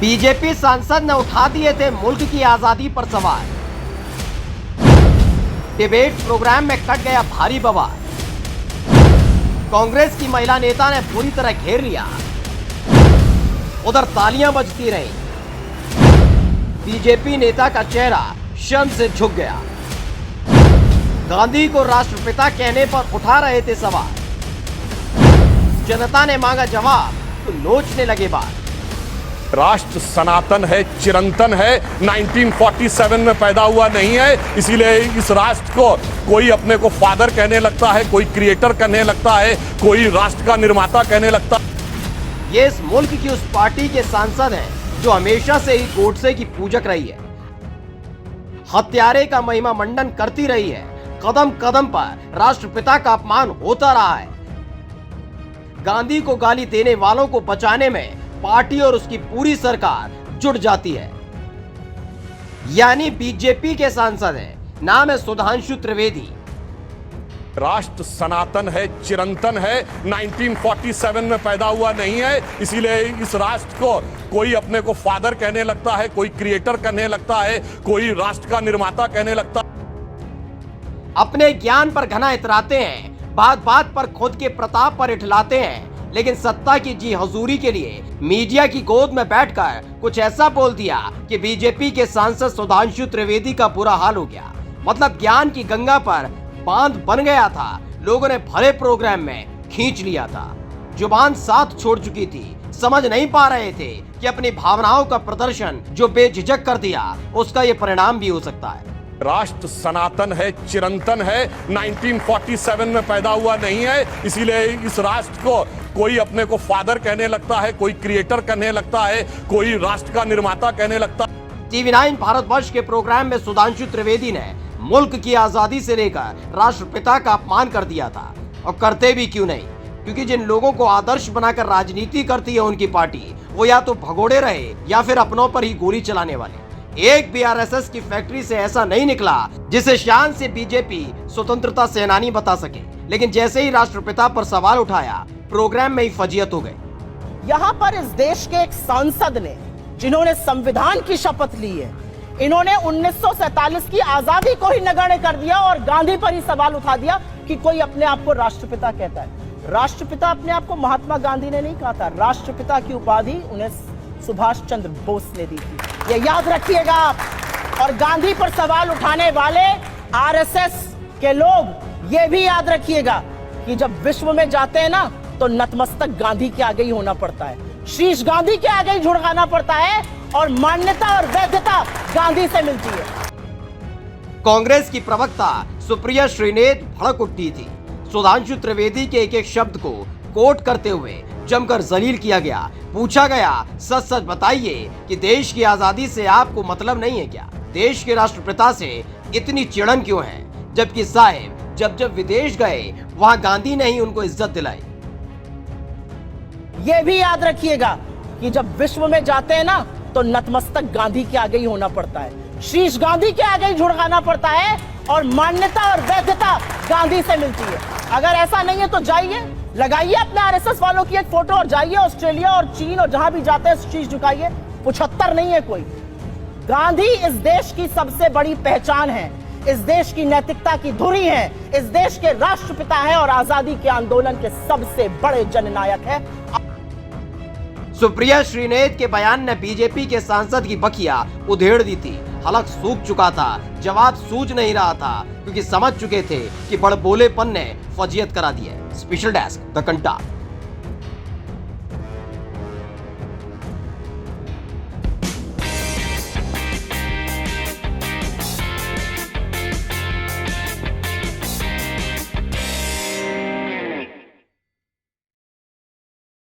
BJP सांसद ने उठा दिए थे मुल्क की आजादी पर सवाल। डिबेट प्रोग्राम में कट गया भारी बवाल। कांग्रेस की महिला नेता ने पूरी तरह घेर लिया। उधर तालियां बजती रहीं। बीजेपी नेता का चेहरा शर्म से झुक गया। गांधी को राष्ट्रपिता कहने पर उठा रहे थे सवाल। जनता ने मांगा जवाब तो नोचने लगे बात। राष्ट्र सनातन है, चिरंतन है, 1947 में पैदा हुआ नहीं है, इसीलिए इस राष्ट्र को कोई अपने को फादर कहने लगता है, कोई क्रिएटर कहने लगता है, कोई राष्ट्र का निर्माता कहने लगता है। ये इस मुल्क की उस पार्टी के सांसद हैं जो हमेशा से ही गोडसे की पूजक रही है, हत्यारे का महिमा मंडन करती रही है। कदम कदम पर राष्ट्रपिता का अपमान होता रहा है। गांधी को गाली देने वालों को बचाने में पार्टी और उसकी पूरी सरकार जुट जाती है। यानी बीजेपी के सांसद हैं, नाम है सुधांशु त्रिवेदी। राष्ट्र सनातन है, चिरंतन है, 1947 में पैदा हुआ नहीं है, इसीलिए इस राष्ट्र को कोई अपने को फादर कहने लगता है, कोई क्रिएटर कहने लगता है, कोई राष्ट्र का निर्माता कहने लगता है। अपने ज्ञान पर घना इतराते हैं, बात बात पर खुद के प्रताप पर इठलाते हैं, लेकिन सत्ता की जी हजूरी के लिए मीडिया की गोद में बैठकर कुछ ऐसा बोल दिया कि बीजेपी के सांसद सुधांशु त्रिवेदी का बुरा हाल हो गया। मतलब ज्ञान की गंगा पर बांध बन गया था। लोगों ने भले प्रोग्राम में खींच लिया था। जुबान साथ छोड़ चुकी थी। समझ नहीं पा रहे थे कि अपनी भावनाओं का प्रदर्शन जो बेझिझक कर दिया, उसका ये परिणाम भी हो सकता है। राष्ट्र सनातन है, चिरंतन है, 1947 में पैदा हुआ नहीं है, इसीलिए इस राष्ट्र को कोई अपने को फादर कहने लगता है, कोई क्रिएटर कहने लगता है, कोई राष्ट्र का निर्माता कहने लगता है। TV9 भारतवर्ष के प्रोग्राम में सुधांशु त्रिवेदी ने मुल्क की आजादी से लेकर राष्ट्रपिता का अपमान कर दिया था। और करते भी क्यों नहीं, क्योंकि जिन लोगों को आदर्श बनाकर राजनीति करती है उनकी पार्टी, वो या तो भगोड़े रहे या फिर अपनों पर ही गोली चलाने वाले। एक भी RSS की फैक्ट्री से ऐसा नहीं निकला जिसे शान से बीजेपी स्वतंत्रता सेनानी बता सके। लेकिन जैसे ही राष्ट्रपिता पर सवाल उठाया, प्रोग्राम में ही फजीयत हो गई। यहाँ पर इस देश के एक सांसद ने, जिन्होंने संविधान की शपथ ली है, इन्होंने 1947 की आजादी को ही नगण्य कर दिया और गांधी पर ही सवाल उठा दिया कि कोई अपने आप को राष्ट्रपिता कहता है। राष्ट्रपिता अपने आप को महात्मा गांधी ने नहीं कहा था। राष्ट्रपिता की उपाधि उन्हें सुभाष चंद्र बोस ने दी थी, ये याद रखिएगा आप। और गांधी पर सवाल उठाने वाले RSS के लोग ये भी याद रखिएगा कि जब विश्व में जाते हैं ना, तो नतमस्तक गांधी के आगे ही होना पड़ता है, शीश गांधी के आगे ही झुकाना पड़ता है, और मान्यता और वैधता गांधी से मिलती है। कांग्रेस की प्रवक्ता सुप्रिया श्रीनेत भड़क उठी थी। सुधांशु त्रिवेदी के एक एक शब्द को कोट करते हुए जमकर जलील किया गया। पूछा गया, सच सच बताइए कि देश की आजादी से आपको मतलब नहीं है क्या? देश के राष्ट्रपिता से इतनी चिड़न क्यों है? जबकि साहब जब जब विदेश गए, वहां गांधी ने ही उनको इज्जत दिलाई। यह भी याद रखिएगा कि जब विश्व में जाते हैं ना, तो नतमस्तक गांधी के आगे ही होना पड़ता है, शीश गांधी के आगे ही झुकाना पड़ता है, और मान्यता और वैधता गांधी से मिलती है। अगर ऐसा नहीं है तो जाइए, लगाइए अपने RSS वालों की एक फोटो और जाइए ऑस्ट्रेलिया और चीन और जहां भी जाते हैं शीश झुकाइए। 75 नहीं है कोई। गांधी इस देश की सबसे बड़ी पहचान है, इस देश की नैतिकता की धुरी है, इस देश के राष्ट्रपिता है और आजादी के आंदोलन के सबसे बड़े जननायक है। सुप्रिया श्रीनेत के बयान ने बीजेपी के सांसद की बखिया उधेड़ दी थी। हलक सूख चुका था, जवाब सूझ नहीं रहा था, क्योंकि समझ चुके थे कि बड़बोलेपन ने फजीयत करा दी है। स्पेशल डेस्क द कंटा।